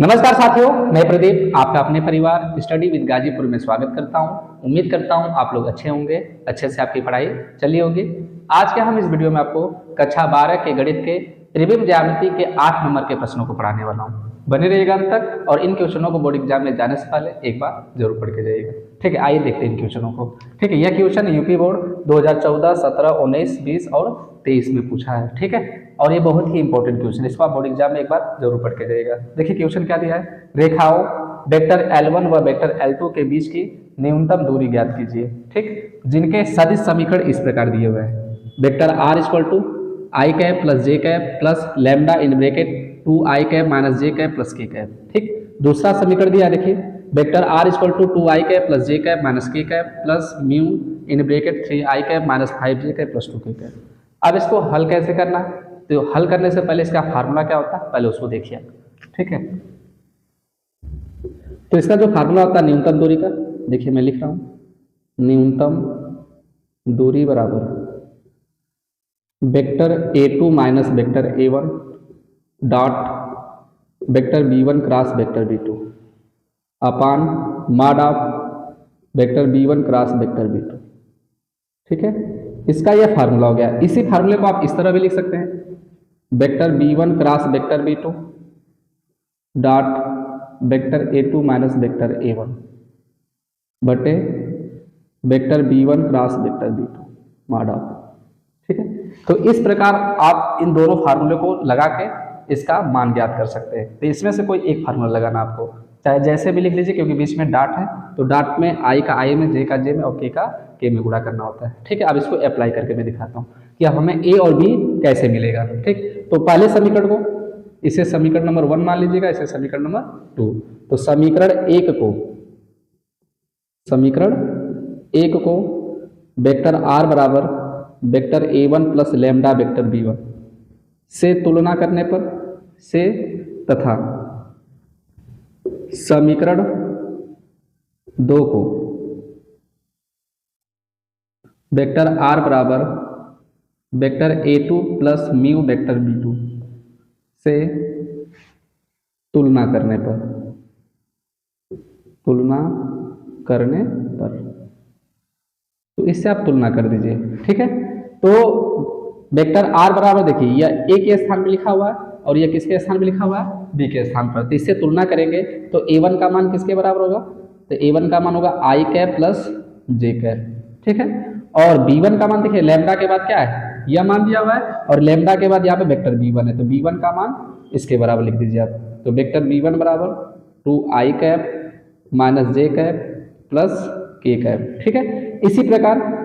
नमस्कार साथियों, मैं प्रदीप आपका अपने परिवार स्टडी विद गाजीपुर में स्वागत करता हूं। उम्मीद करता हूं आप लोग अच्छे होंगे, अच्छे से आपकी पढ़ाई चली होगी। आज के हम इस वीडियो में आपको कक्षा 12 के गणित के त्रिविम ज्यामिति के 8 नंबर के प्रश्नों को पढ़ाने वाला हूं। बने रहिएगा अंत तक और इन क्वेश्चनों को बोर्ड एग्जाम में जाने से पहले एक बार जरूर पढ़ के जाइएगा। ठीक है, आइए देखते हैं इन क्वेश्चनों को। ठीक है, यह क्वेश्चन यूपी बोर्ड 2014, 17, 19, 20 और 23 में पूछा है। ठीक है, और ये बहुत ही इंपॉर्टेंट क्वेश्चन, इसको आप बोर्ड एग्जाम में एक बार जरूर पढ़ के जाइएगा। देखिए क्वेश्चन क्या दिया है, रेखाओं वेक्टर L1 व वेक्टर L2 के बीच की न्यूनतम दूरी ज्ञात कीजिए। ठीक, जिनके सदिश समीकरण इस प्रकार दिए हुए हैं, vector R equal to I cap plus J cap plus lambda in bracket 2i cap minus J cap plus K cap. ठीक, दूसरा समीकरण दिया है, देखिए vector R equal to 2i cap plus J cap minus K cap plus mu in bracket 3i cap minus 5j cap plus 2k cap. अब इसको हल कैसे करना है, तो हल करने से पहले इसका फार्मूला क्या होता है पहले उसको देखिए। ठीक है, तो इसका जो फार्मूला होता है न्यूनतम दूरी का, देखिए मैं लिख रहा हूं, न्यूनतम दूरी बराबर vector A2 minus vector A1 dot vector B1 cross vector B2 upon mod of vector B1 cross vector B2। ठीक है, इसका यह फार्मूला हो गया। इसी फार्मूले को आप इस तरह भी लिख सकते हैं, vector B1 cross vector B2 dot vector A2 minus vector A1 बटे vector B1 cross vector B2 mod of. ठीक है, तो इस प्रकार आप इन दोनों फार्मूले को लगा के इसका मान ज्ञात कर सकते हैं। तो इसमें से कोई एक फार्मूला लगाना आपको, चाहे जैसे भी लिख लीजिए, क्योंकि बीच में डॉट है तो डॉट में आई का आई में, जे का जे में और के का के में गुणा करना होता है। ठीक है, अब इसको अप्लाई करके मैं दिखाता हूँ कि अब हमें ए और बी कैसे मिलेगा। ठीक, तो पहले समीकरण को, इसे समीकरण नंबर 1 मान लीजिएगा, इसे समीकरण नंबर 2। तो समीकरण एक को वेक्टर आर बराबर vector A1 plus lambda vector B1 से तुलना करने पर से, तथा समीकरण 2 को वेक्टर R बराबर vector A2 plus mu vector B2 से तुलना करने पर तो इससे आप तुलना कर दीजिए। ठीक है, तो वेक्टर R बराबर देखिए यह A के स्थान पे लिखा हुआ है और यह किसके स्थान पे लिखा हुआ है, B के स्थान पर। तो इससे तुलना करेंगे तो A1 का मान किसके बराबर होगा, तो A1 का मान होगा I cap plus J cap. ठीक है, और B1 का मान देखिए लैम्डा के बाद क्या है, यह मान दिया हुआ है और लैम्डा के बाद यहाँ पे वेक्टर B1 है, तो B1 का मान इसके बराबर लिख दीजिए आप। तो वेक्टर B1 बराबर 2i cap minus J cap plus K cap. ठीक है, इसी प्रकार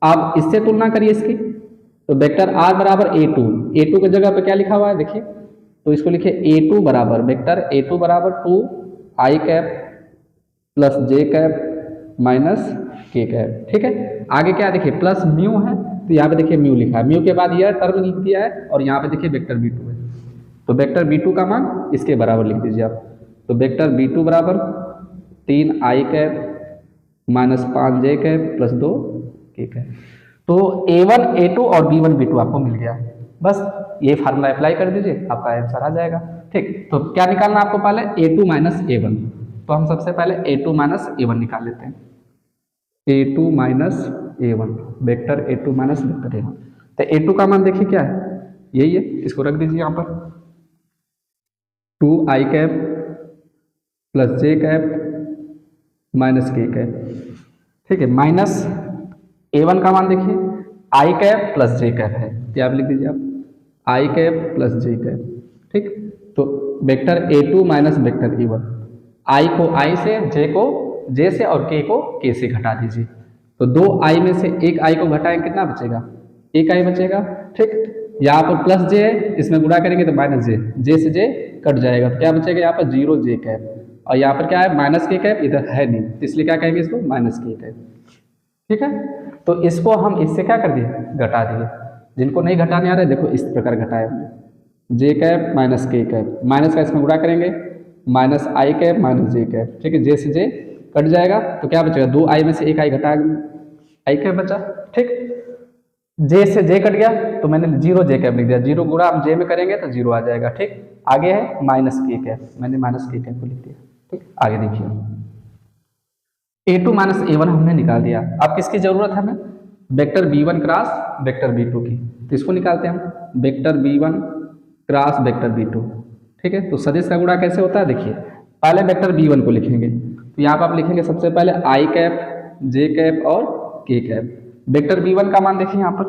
आप इससे तुलना करिए इसकी, तो वेक्टर R बराबर A2 की जगह पे क्या लिखा हुआ है देखिए, तो इसको लिखिए A2 बराबर वेक्टर A2 बराबर 2i cap plus J cap minus K cap. ठीक है, आगे क्या देखिए प्लस म्यू है, तो यहाँ पे देखिए म्यू लिखा है, म्यू के बाद यह टर्म लिख दिया है और यहाँ पे देखिए वेक्टर B2 है, तो वेक्टर B2 का मान इसके बराबर लिख दीजिए आप। तो वेक्टर B2 बराबर 3i cap minus 5j cap plus 2k cap. तो A1, A2 और B1, B2 आपको मिल गया। बस ये फार्मूला अप्लाई कर दीजिए, आपका आंसर आ जाएगा। ठीक, तो क्या निकालना आपको पहले, A2 माइनस A1। तो हम सबसे पहले A2 माइनस A1 निकाल लेते हैं, A2 minus A1 vector A2 minus vector A1। तो A2 का मान देखिए क्या है, यही है, इसको रख दीजिए यहाँ पर 2i cap plus J cap minus K cap. ठीक है, माइनस A1 का मान देखिए i cap plus J cap है, तो आप लिख दीजिए आप i cap plus J cap. ठीक, तो vector A2 minus vector A1, i को i से, j को j से और k को k से घटा दीजिए। तो 2i में से एक i को घटाएं कितना बचेगा, एक i बचेगा। ठीक, यहाँ पर प्लस j है, इसमें गुणा करेंगे तो माइनस j से j कट जाएगा, तो क्या बचेगा यहाँ पर 0j कैप, और यहाँ पर क्या है माइनस के कैप, इधर है नहीं, तो इसलिए क्या कहेंगे इसको माइनस के कैप। ठीक है, तो इसको हम इससे क्या कर दिए, घटा दिए। जिनको नहीं घटाने आ रहे देखो इस प्रकार घटाए हमने, जे cap minus K cap, minus का इसमें गुणा करेंगे माइनस आई कैप माइनस जे कैप। ठीक है, जे से जे कट जाएगा, तो क्या बचेगा 2i में से एक i घटा आई कैप बचा। ठीक, जे से जे कट गया तो मैंने 0 जे कैप लिख दिया, 0 गुणा हम जे में करेंगे तो 0 आ जाएगा। ठीक, आगे है माइनस के कैप, मैंने माइनस के कैप को लिख दिया। ठीक, आगे देखिए A2 माइनस A1 हमने निकाल दिया। अब किसकी जरूरत है हमें? Vector B1 cross vector B2 की। तो इसको निकालते हैं हम, vector B1 cross vector B2। ठीक है, तो सदिश का गुणा कैसे होता है देखिए, पहले वेक्टर B1 को लिखेंगे, तो यहाँ पर आप लिखेंगे सबसे पहले I कैप, J कैप और K कैप। वेक्टर B1 का मान देखिए यहाँ पर,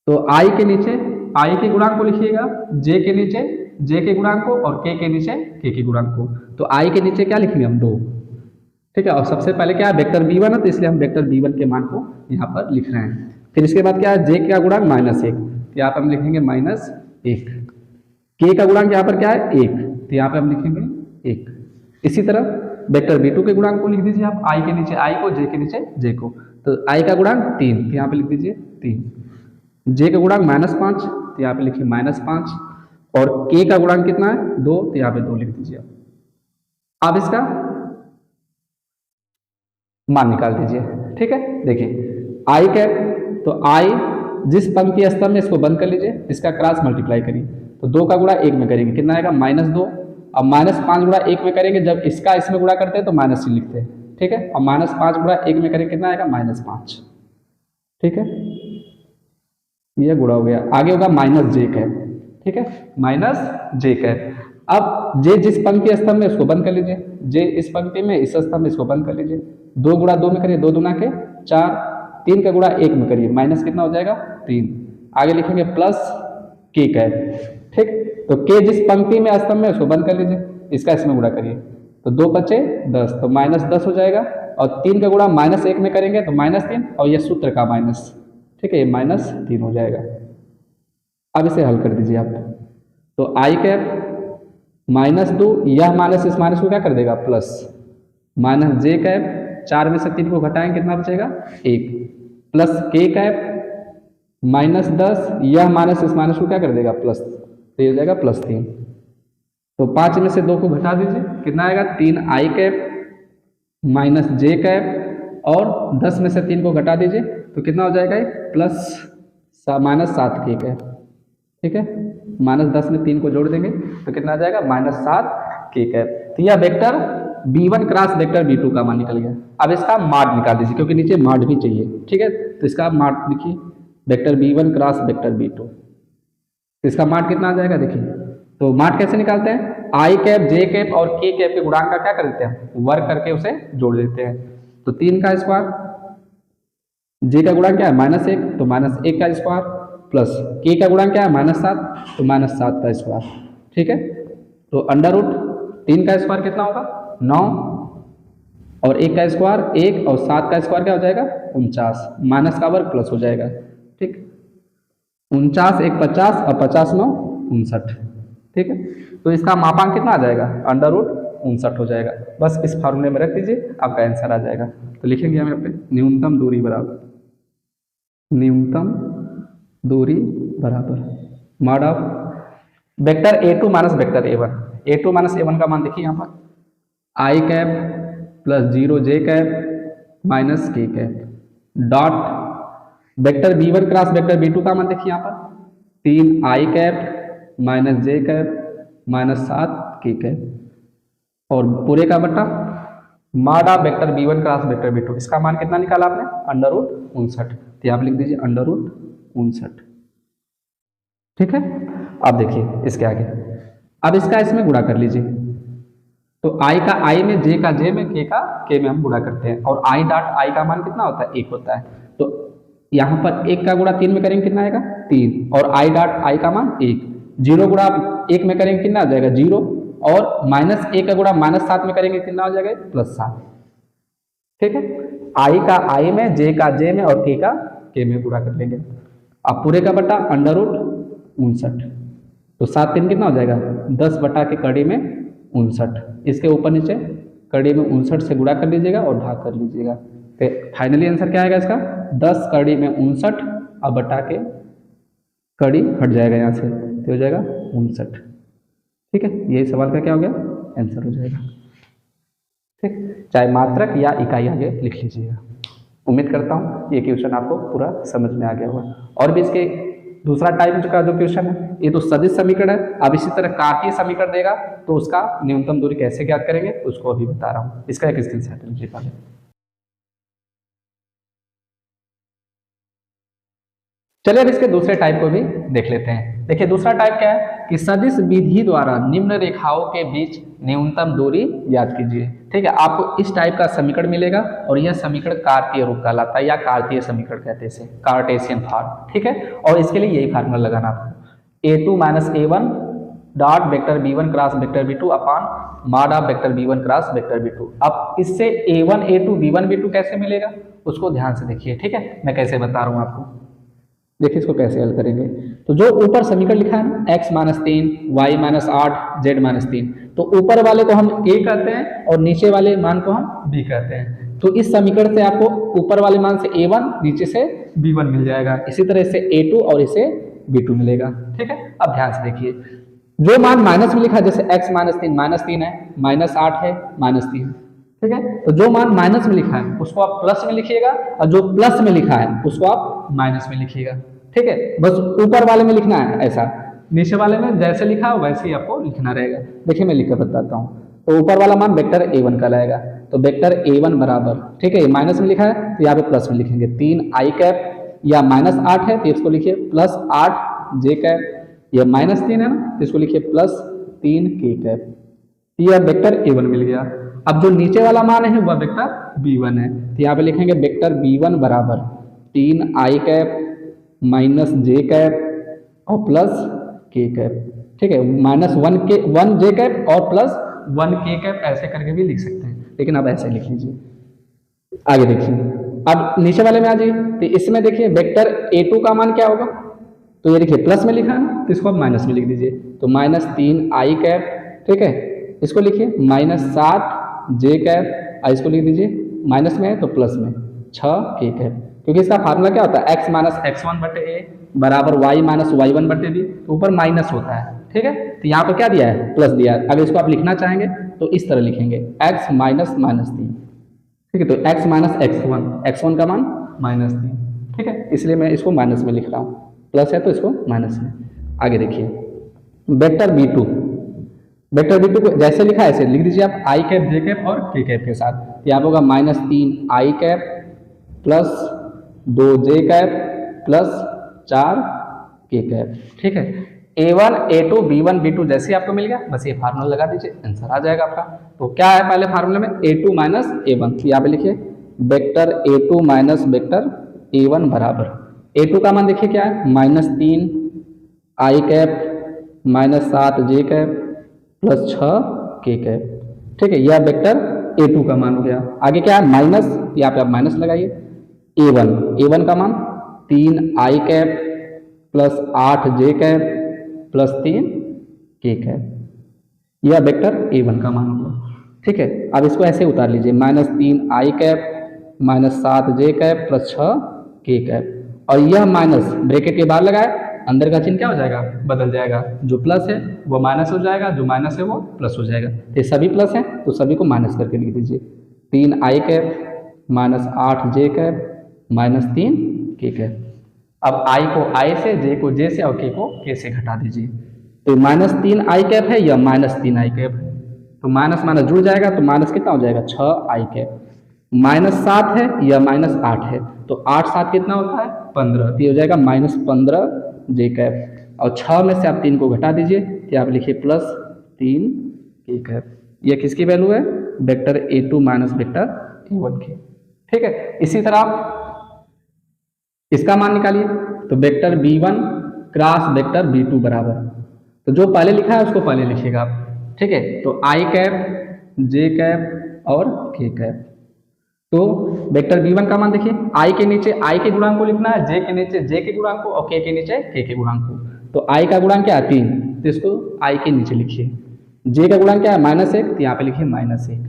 तो I के नीचे I के गुणांक को लिखिएगा, J के नीचे J के गुणांक को और K के नीचे K के गुणांक को। तो I के नीचे क्या लिखेंगे हम 2। ठीक है, और सबसे पहले क्या है वेक्टर B1 है, तो इसलिए हम वेक्टर B1 के मान को यहाँ पर लिख रहे हैं। फिर इसके बाद क्या है, J का गुणांक -1, तो यहाँ पर हम लिखेंगे -1। K का गुणांक यहाँ पर क्या है 1, तो यहाँ पे हम लिखेंगे 1। इसी तरह वेक्टर B2 के गुणांक को लिख दीजिए आप, I के नीचे I को, J के नीचे J को। तो I का गुणांक 3, तो यहाँ पे लिख दीजिए 3। J का गुणांक -5, तो यहाँ पे लिखिए -5। और K का गुणांक कितना है 2, तो यहाँ पे 2 लिख दीजिए। अब इसका मान निकाल दीजिए। ठीक है, देखिए I कैप, तो I जिस पंक्ति स्तंभ में इसको बंद कर लीजिए, इसका क्रॉस मल्टीप्लाई करिए, तो 2 का गुणा 1 में करेंगे कितना आएगा -2। अब -5 गुणा 1 में करेंगे, जब इसका इसमें गुणा करते हैं तो माइनस ही लिखते हैं। ठीक है, और -5 गुणा 1 में करेंगे कितना आएगा -5। ठीक है, ये गुणा हो गया। आगे होगा -J कैप। ठीक है, -J कैप। अब J जिस पंक्ति स्तंभ में उसको बंद कर लीजिए, J इस पंक्ति में, इस स्तंभ में इसको बंद कर लीजिए। 2 गुणा 2 में करिए, 2 दूना के 4, 3 का गुणा 1 में करिए, माइनस कितना हो जाएगा 3। आगे लिखेंगे प्लस K कैप। ठीक, तो K जिस पंक्ति में स्तंभ में उसको बंद कर लीजिए, इसका इसमें गुणा करिए, तो 2 बचे 10, तो -10 हो जाएगा। और 3 का गुणा -1 में करेंगे तो -3, और यह सूत्र का माइनस। ठीक है, ये -3 हो जाएगा। अब इसे हल कर दीजिए आप, तो I कैप -2, यह माइनस इस माइनस को क्या कर देगा प्लस, -J कैप, 4 में से 3 को घटाएंगे कितना बचेगा 1, प्लस K कैप -10, यह माइनस इस माइनस को क्या कर देगा प्लस, तो ये हो जाएगा +3। तो 5 में से 2 को घटा दीजिए, कितना आएगा 3 I कैप -J कैप, और 10 में से 3 को घटा दीजिए तो कितना हो जाएगा -7 K कैप। ठीक है, -10 में 3 को जोड़ देंगे तो कितना आ जाएगा -7 K कैप। तो यह vector B1 cross vector B2 का मान निकल गया। अब इसका माड निकाल दीजिए, क्योंकि नीचे माड भी चाहिए। ठीक है, तो इसका माड लिखिए, vector B1 cross vector B2, तो इसका माड कितना आ जाएगा देखिए। तो माड कैसे निकालते हैं, I कैप, J कैप और K कैप के गुणांक का क्या कर देते हैं, वर्ग करके उसे जोड़ देते हैं। तो 3 का स्क्वायर, J का गुणांक क्या है -1, तो -1 का स्क्वायर, प्लस K का गुणांक क्या है -7, तो -7 का स्क्वायर। ठीक है, तो अंडर रूट 3 का स्क्वायर कितना होगा 9, और 1 का स्क्वायर 1, और 7 का स्क्वायर क्या हो जाएगा 49, माइनस का वर्ग प्लस हो जाएगा। ठीक, 49 1 50 और 50 9 59। ठीक है, तो इसका मापांक कितना आ जाएगा अंडर रूट 59 हो जाएगा। बस इस फार्मूले में रख दीजिए, आपका आंसर आ जाएगा। तो लिखेंगे हम यहाँ पे न्यूनतम दूरी बराबर, न्यूनतम दूरी बराबर mod of vector A2 minus vector A1। A2 minus A1 का मान देखिए यहाँ पर, I cap plus 0 J cap minus K cap dot vector B1 cross vector B2 का मान देखिए यहाँ पर, 3 I cap minus J cap minus 7 K cap, और पूरे का बट्टा mod of vector B1 cross vector B2। इसका मान कितना निकाला आपने अंडर रूट 59, तो यहाँ पे लिख दीजिए अंडर रूट 59। ठीक है, अब देखिए इसके आगे, अब इसका इसमें गुणा कर लीजिए, तो I का I में, J का J में, K का K में हम गुणा करते हैं, और I डॉट I का मान कितना होता है 1 होता है। तो यहाँ पर 1 का गुणा 3 में करेंगे कितना आएगा 3, और I डॉट I का मान 1, 0 गुणा 1 में करेंगे कितना आ जाएगा 0, और -1 का गुणा -7 में करेंगे कितना हो जाएगा +7। ठीक है, I का I में, J का J में और K का K में गुणा कर लेंगे। अब पूरे का बटा अंडर रूट 59, तो 7 3 कितना हो जाएगा 10 बटा के कड़ी में 59, इसके ऊपर नीचे कड़ी में 59 से गुणा कर लीजिएगा और भाग कर लीजिएगा। तो फाइनली आंसर क्या आएगा इसका 10 कड़ी में 59, अब बटा के कड़ी हट जाएगा यहाँ से, तो हो जाएगा 59। ठीक है, यही सवाल का क्या हो गया आंसर हो जाएगा। ठीक, चाहे मात्रक या इकाई आगे लिख लीजिएगा। उम्मीद करता हूँ ये क्वेश्चन आपको पूरा समझ में आ गया होगा। और भी इसके दूसरा टाइप का जो क्वेश्चन है, ये तो सदिश समीकरण है। अब इसी तरह कार्तीय समीकरण देगा तो उसका न्यूनतम दूरी कैसे ज्ञात करेंगे उसको अभी बता रहा हूँ। इसका एक स्क्रीनशॉट लीजिए पहले। चलिए अब इसके दूसरे टाइप को भी देख लेते हैं। देखिए दूसरा टाइप क्या है कि सदिश विधि द्वारा निम्न रेखाओं के बीच न्यूनतम दूरी याद कीजिए। ठीक है, आपको इस टाइप का समीकरण मिलेगा और यह समीकरण कार्तीय रूप कहलाता है या कार्तीय समीकरण कहते हैं इसे, कार्टेशियन फॉर्म। ठीक है, और इसके लिए यही फार्मूला लगाना आपको, a2 minus a1 dot vector b1 cross vector b2 upon mod of vector b1 cross vector b2। अब इससे a1 a2 b1 b2 कैसे मिलेगा उसको ध्यान से देखिए। ठीक है, मैं कैसे बता रहा हूँ आपको, देखिए इसको कैसे हल करेंगे। तो जो ऊपर समीकरण लिखा है ना x minus 3 y minus 8 z minus 3, तो ऊपर वाले को हम a कहते हैं और नीचे वाले मान को हम b कहते हैं। तो इस समीकरण से आपको ऊपर वाले मान से a1 नीचे से b1 मिल जाएगा, इसी तरह से a2 और इसे b2 मिलेगा। ठीक है, अब ध्यान से देखिए जो मान माइनस में लिखा है, जैसे x माइनस 3 है, माइनस 8 है, माइनस 3। ठीक है, तो जो मान माइनस में लिखा है उसको आप प्लस में लिखिएगा और जो प्लस में लिखा है उसको आप माइनस में लिखिएगा। ठीक है, बस ऊपर वाले में लिखना है ऐसा, नीचे वाले में जैसे लिखा है वैसे ही आपको लिखना रहेगा। देखिए मैं लिखकर बताता हूँ। तो ऊपर वाला मान वेक्टर a1 कहलाएगा, तो वेक्टर a1 बराबर, ठीक है माइनस में लिखा है तो यहाँ पे प्लस में लिखेंगे 3 i कैप, या माइनस 8 है तो इसको लिखिए प्लस 8 j कैप, या माइनस 3 है ना तो इसको लिखिए प्लस 3 k कैप। यह वेक्टर a1 मिल गया। अब जो नीचे वाला मान है वह वेक्टर b1 है, तो यहाँ पे लिखेंगे वेक्टर b1 बराबर 3 i cap minus j cap और प्लस k कैप। ठीक है, माइनस 1 j कैप और प्लस 1 k कैप ऐसे करके भी लिख सकते हैं, लेकिन अब ऐसे लिख लीजिए। आगे देखिए, अब नीचे वाले में आ जाइए, तो इसमें देखिए वेक्टर a2 का मान क्या होगा, तो ये देखिए प्लस में लिखा है ना तो इसको आप माइनस में लिख दीजिए, तो माइनस 3 i कैप। ठीक है, इसको लिखिए माइनस 7 j कैप और इसको लिख दीजिए माइनस में है तो प्लस में 6 k कैप, क्योंकि इसका फार्मूला क्या होता है x माइनस x1 बटे ए बराबर y माइनस y1 बटे बी, तो ऊपर माइनस होता है। ठीक है, तो यहाँ पर क्या दिया है प्लस दिया है। अगर इसको आप लिखना चाहेंगे तो इस तरह लिखेंगे x माइनस माइनस 3। ठीक है, तो x माइनस x1 का मान माइनस 3। ठीक है, इसलिए मैं इसको माइनस में लिख रहा हूँ, प्लस है तो इसको माइनस में। आगे देखिए वेक्टर b2 को जैसे लिखा है ऐसे लिख दीजिए आप i कैप j कैप और k कैप के साथ। यहाँ होगा minus 3 i cap plus 2 j cap plus 4 k cap. ठीक है, a1 a2 b1 b2 जैसे आपको मिल गया बस ये फार्मूला लगा दीजिए, आंसर आ जाएगा आपका। तो क्या है पहले फार्मूले में a2 माइनस a1, यहाँ पे लिखिए vector a2 minus vector a1 बराबर a2 का मान देखिए क्या है minus 3 i cap minus 7 j cap plus 6 k cap. ठीक है, यह वेक्टर a2 का मान हो गया। आगे क्या है माइनस, यहाँ पे आप माइनस लगाइए a1 का मान 3 i cap plus 8 j cap plus 3 k cap, यह वेक्टर a1 का मान होगा। ठीक है, अब इसको ऐसे उतार लीजिए minus 3 i cap minus 7 j cap plus 6 k cap, और यह माइनस ब्रैकेट के बाहर लगाए, अंदर का चिन्ह क्या हो जाएगा बदल जाएगा, जो प्लस है वो माइनस हो जाएगा, जो माइनस है वो प्लस हो जाएगा। ये सभी प्लस हैं तो सभी को माइनस करके लिख दीजिए 3 i cap minus 8 j cap minus 3 k cap. अब i को i से, j को j से और k को k से घटा दीजिए। तो माइनस 3 i कैप है या माइनस 3 i कैप है, तो माइनस माइनस जुड़ जाएगा तो माइनस कितना हो जाएगा 6 i कैप। माइनस 7 है या माइनस 8 है, तो 8 7 कितना होता है 15, तो ये हो जाएगा माइनस 15 j कैप, और 6 में से आप 3 को घटा दीजिए तो आप लिखिए प्लस 3 k कैप। ये किसकी वैल्यू है vector a2 minus vector a1 की। ठीक है, इसी तरह आप इसका मान निकालिए, तो vector b1 cross vector b2 बराबर, तो जो पहले लिखा है उसको पहले लिखिएगा आप। ठीक है, तो i कैप j कैप और k कैप। तो वेक्टर b1 का मान देखिए i के नीचे i के गुणांक को लिखना है, j के नीचे j के गुणांक को और k के नीचे k के गुणांक को। तो i का गुणांक क्या है 3, तो इसको i के नीचे लिखिए। j का गुणांक क्या है -1, तो यहाँ पे लिखिए -1।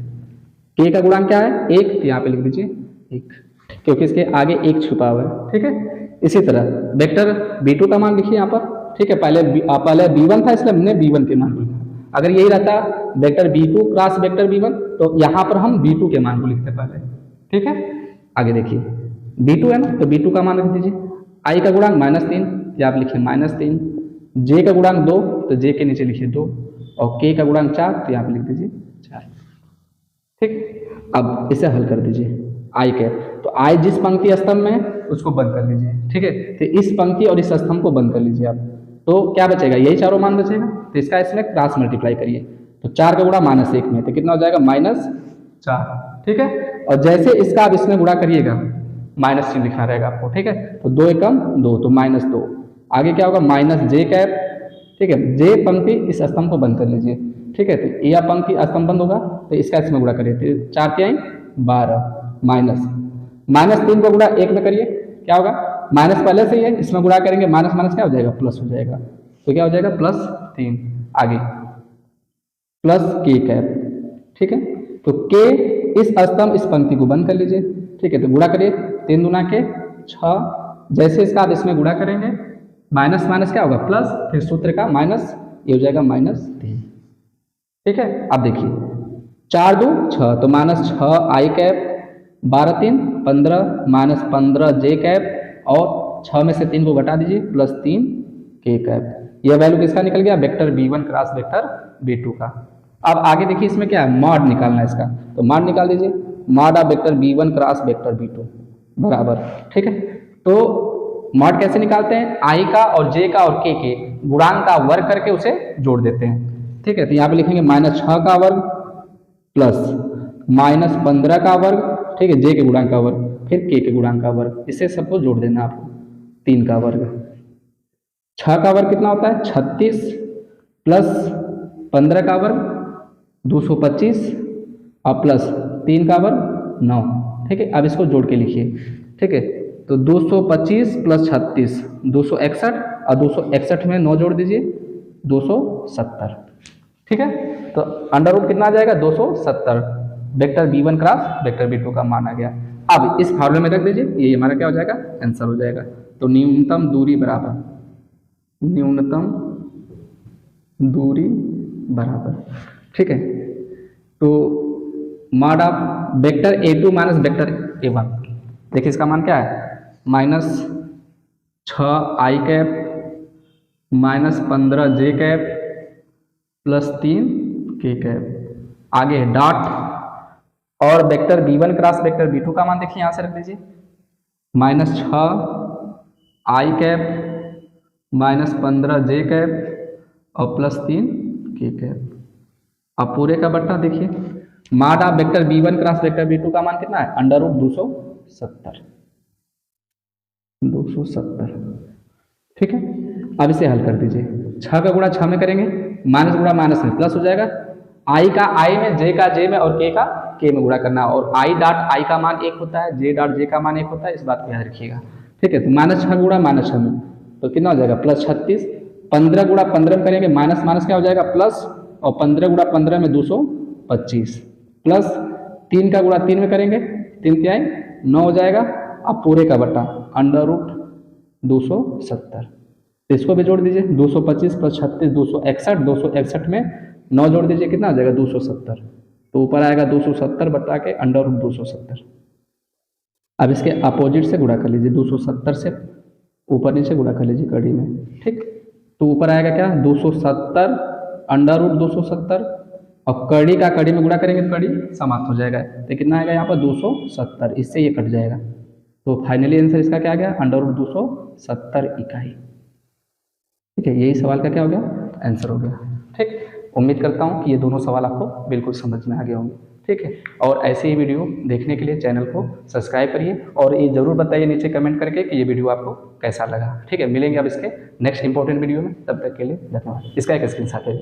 k का गुणांक क्या है 1, तो यहाँ पे लिख दीजिए 1, क्योंकि इसके आगे 1 छुपा हुआ है। ठीक है, इसी तरह वेक्टर b2 का मान लिखिए यहाँ पर। ठीक है, पहले b1 था इसलिए हमने b1 के मान को लिखा। अगर यही रहता vector b2 cross vector b1 तो यहाँ पर हम b2 के मान को लिखते पहले। ठीक है, आगे देखिए B2 है ना, तो B2 का मान रख दीजिए। I का गुणांक -3, या आप लिखिए -3, J का गुणांक 2, तो J के नीचे लिखिए 2, और K का गुणांक 4, तो यहाँ पे लिख दीजिए 4। ठीक, अब इसे हल कर दीजिए। I कैप, तो I जिस पंक्ति स्तंभ में है उसको बंद कर लीजिए। ठीक है, तो इस पंक्ति और इस स्तंभ को बंद कर लीजिए आप, तो क्या बचेगा, यही चारों मान बचेगा। तो इसका इसमें क्रॉस मल्टीप्लाई करिए, तो 4 का गुणा -1 में, तो कितना हो जाएगा -4। ठीक है, और जैसे इसका आप इसमें गुणा करिएगा, माइनस चिन्ह लिखना रहेगा आपको। ठीक है, तो 2 एकम 2, तो -2। आगे क्या होगा, -J कैप। ठीक है, J पंक्ति इस स्तंभ को बंद कर लीजिए। ठीक है, तो यह पंक्ति स्तंभ बंद होगा, तो इसका इसमें गुणा करिए, तो 4 के 12, -3 को गुणा 1 में करिए, क्या होगा, माइनस पहले से ही है, इसमें गुणा करेंगे, माइनस माइनस क्या हो जाएगा, प्लस हो जाएगा, तो क्या हो जाएगा +3। आगे +K कैप। ठीक है, तो K इस स्तंभ इस पंक्ति को बंद कर लीजिए। ठीक है, तो गुणा करिए, 3 दूना के 6, जैसे इसका आप इसमें गुणा करेंगे, माइनस माइनस क्या होगा प्लस, फिर सूत्र का माइनस, ये हो जाएगा -3। ठीक है, अब देखिए 4 2 6, तो -6 I कैप, 12 3 15, -15 J कैप, और 6 में से 3 को घटा दीजिए, +3 K कैप। यह वैल्यू किसका निकल गया, vector B1 cross vector B2 का। अब आगे देखिए इसमें क्या है, मॉड निकालना है इसका, तो मॉड निकाल दीजिए, mod of vector B1 cross vector B2 बराबर। ठीक है, तो मॉड कैसे निकालते हैं, I का और J का और K के गुणांक का वर्ग करके उसे जोड़ देते हैं। ठीक है, तो यहाँ पे लिखेंगे -6 का वर्ग प्लस -15 का वर्ग, ठीक है, J के गुणांक का वर्ग, फिर K के गुणांक का वर्ग, इसे सबको जोड़ देना आपको, 3 का वर्ग। 6 का वर्ग कितना होता है 36, प्लस 15 का वर्ग 225, और प्लस 3 का वर्ग 9। ठीक है, अब इसको जोड़ के लिखिए। ठीक है, तो 225 + 36 261, और 261 में 9 जोड़ दीजिए, 270। ठीक है, तो अंडर रूट कितना आ जाएगा 270, vector B1 cross vector B2 का मान आ गया। अब इस फॉर्मूले में रख दीजिए, ये हमारा क्या हो जाएगा, आंसर हो जाएगा। तो न्यूनतम दूरी बराबर, न्यूनतम दूरी बराबर। ठीक है, तो mod of vector A2 minus vector A1, देखिए इसका मान क्या है, -6 I cap, -15 J cap, +3 K cap. आगे डॉट, और vector B1 cross vector B2 का मान देखिए यहाँ से रख दीजिए, -6 I कैप, -15 J कैप, और +3 K कैप। अब पूरे का बट्टा देखिए, mod of vector B1 cross vector B2 का मान कितना है, अंडर रूट 270। ठीक है, अब इसे हल कर दीजिए, 6 का गुणा 6 में करेंगे, माइनस गुणा माइनस में प्लस हो जाएगा, I का I में, J का J में, और K का K में गुणा करना, और I डॉट I का मान 1 होता है, J डॉट J का मान 1 होता है, इस बात को याद रखिएगा। ठीक है, तो -6 गुणा -6 में, तो कितना हो जाएगा +36, 15 गुणा 15 में करेंगे, माइनस माइनस क्या हो जाएगा प्लस, और 15 गुणा 15 में 225, प्लस 3 का गुणा 3 में करेंगे, 3 तिहाई 9 हो जाएगा। अब पूरे का बट्टा अंडर रूट 270, इसको भी जोड़ दीजिए, 225 + 36 261, 261 में 9 जोड़ दीजिए, कितना आ जाएगा 270, तो ऊपर आएगा 270 बटा के अंडर रूट 270। अब इसके अपोजिट से गुणा कर लीजिए, 270 से ऊपर नीचे गुणा कर लीजिए कड़ी में। ठीक, तो ऊपर आएगा क्या 270 अंडर रूट 270, और कड़ी का कड़ी में गुणा करेंगे तो कड़ी समाप्त हो जाएगा, तो कितना आएगा यहाँ पर 270, इससे ये कट जाएगा, तो फाइनली आंसर इसका क्या आ गया, अंडर रूट 270 इकाई। ठीक है, यही सवाल का क्या हो गया, आंसर हो गया। ठीक, उम्मीद करता हूँ कि ये दोनों सवाल आपको बिल्कुल समझ में आ गए होंगे। ठीक है, और ऐसे ही वीडियो देखने के लिए चैनल को सब्सक्राइब करिए, और ये जरूर बताइए नीचे कमेंट करके कि ये वीडियो आपको कैसा लगा। ठीक है, मिलेंगे अब इसके नेक्स्ट इंपॉर्टेंट वीडियो में, तब तक के लिए धन्यवाद। इसका एक स्क्रीनशॉट है।